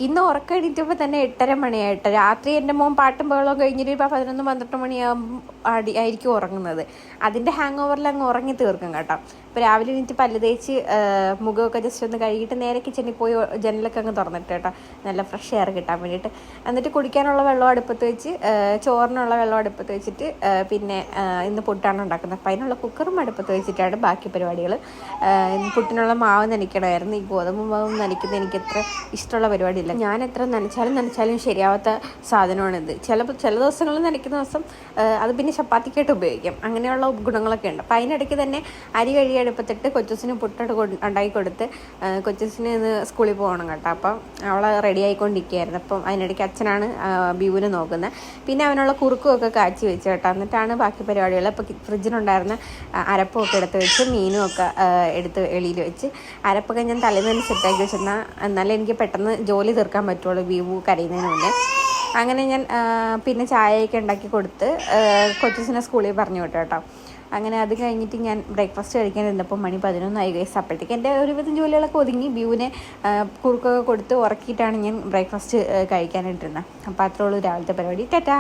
ഇന്ന് ഉറക്കം എണീറ്റപ്പോൾ തന്നെ 8:30 മണിയായിട്ട്. രാത്രി എൻ്റെ മോൻ പാട്ടും ബഹളവും കഴിഞ്ഞിട്ട് ഇപ്പോൾ 11-12 മണിയാകുമ്പോൾ ആയിരിക്കും ഉറങ്ങുന്നത്. അതിൻ്റെ ഹാങ് ഓവറിൽ അങ്ങ് ഉറങ്ങി തീർക്കും കേട്ടോ. ഇപ്പോൾ രാവിലെ എണീറ്റ് പല്ല് തേച്ച് മുഖമൊക്കെ ജസ്റ്റ് ഒന്ന് കഴുകിയിട്ട് നേരെ കിച്ചണിൽ പോയി ജനലൊക്കെ അങ്ങ് തുറന്നിട്ട് കേട്ടോ, നല്ല ഫ്രഷ് എയർ കിട്ടാൻ വേണ്ടിയിട്ട്. എന്നിട്ട് കുടിക്കാനുള്ള വെള്ളം അടുപ്പത്ത് വെച്ച്, ചോറിനുള്ള വെള്ളം അടുപ്പത്ത് വെച്ചിട്ട്, പിന്നെ ഇന്ന് പുട്ടാണ് ഉണ്ടാക്കുന്നത്. അപ്പം അതിനുള്ള കുക്കറും അടുപ്പത്ത് വെച്ചിട്ടാണ് ബാക്കി പരിപാടികൾ. പുട്ടിനുള്ള മാവ് നനയ്ക്കണമായിരുന്നു. ഈ ഗോതമ്പ് മാവ് നനയ്ക്കുന്നത് എനിക്ക് എത്ര ഇഷ്ടമുള്ള പരിപാടിയില്ല. ഞാൻ എത്ര നനച്ചാലും ശരിയാവാത്ത സാധനമാണിത്. ചില ദിവസങ്ങളിൽ നനയ്ക്കുന്ന ദിവസം അത് പിന്നെ ചപ്പാത്തിക്കായിട്ട് ഉപയോഗിക്കാം. അങ്ങനെയുള്ള ഗുണങ്ങളൊക്കെ ഉണ്ട്. അപ്പം അതിനിടയ്ക്ക് തന്നെ അരി കഴുകി അടുപ്പത്തിട്ട് കൊച്ചൂസിന് പുട്ടോട്ട് ഉണ്ടാക്കി കൊടുത്ത്, കൊച്ചൂസിന് ഇന്ന് സ്കൂളിൽ പോകണം കേട്ടോ. അപ്പം അവളെ റെഡി ആയിക്കൊണ്ടിരിക്കുകയായിരുന്നു. അപ്പം അതിനിടയ്ക്ക് അച്ഛനാണ് ബീവിനെ നോക്കുന്നത്. പിന്നെ അവനുള്ള കുറുക്കുമൊക്കെ കാച്ചി വെച്ച് കേട്ടോ. എന്നിട്ടാണ് ബാക്കി പരിപാടികൾ. ഇപ്പോൾ ഫ്രിഡ്ജിനുണ്ടായിരുന്ന അരപ്പൊക്കെ എടുത്ത് വെച്ച്, മീനും ഒക്കെ എടുത്ത് വെളിയിൽ വെച്ച്, അരപ്പൊക്കെ ഞാൻ തലേന്ന് സെറ്റാക്കി വെച്ചെന്നാൽ എന്നാലും എനിക്ക് പെട്ടെന്ന് ജോലി തീർക്കാൻ പറ്റുള്ളൂ ബീവു കരയുന്നതിന് മുന്നേ. അങ്ങനെ ഞാൻ പിന്നെ ചായയൊക്കെ ഉണ്ടാക്കി കൊടുത്ത് കൊച്ചൂസിനെ സ്കൂളിൽ പറഞ്ഞു വിട്ടു കേട്ടോ. അങ്ങനെ അത് കഴിഞ്ഞിട്ട് ഞാൻ ബ്രേക്ക്ഫാസ്റ്റ് കഴിക്കാൻ ഇരുന്നപ്പോൾ മണി 11 ആയി ഗൈസ്. അപ്പോഴത്തേക്ക് എൻ്റെ ഒരുവിധം ജോലികളൊക്കെ ഒതുങ്ങി. ബീവിനെ കുറുക്കൊക്കെ കൊടുത്ത് ഉറക്കിയിട്ടാണ് ഞാൻ ബ്രേക്ക്ഫാസ്റ്റ് കഴിക്കാനായിട്ടിരുന്നത്. അപ്പോൾ അത്രേ ഉള്ളൂ രാവിലത്തെ പരിപാടി. ടാറ്റാ.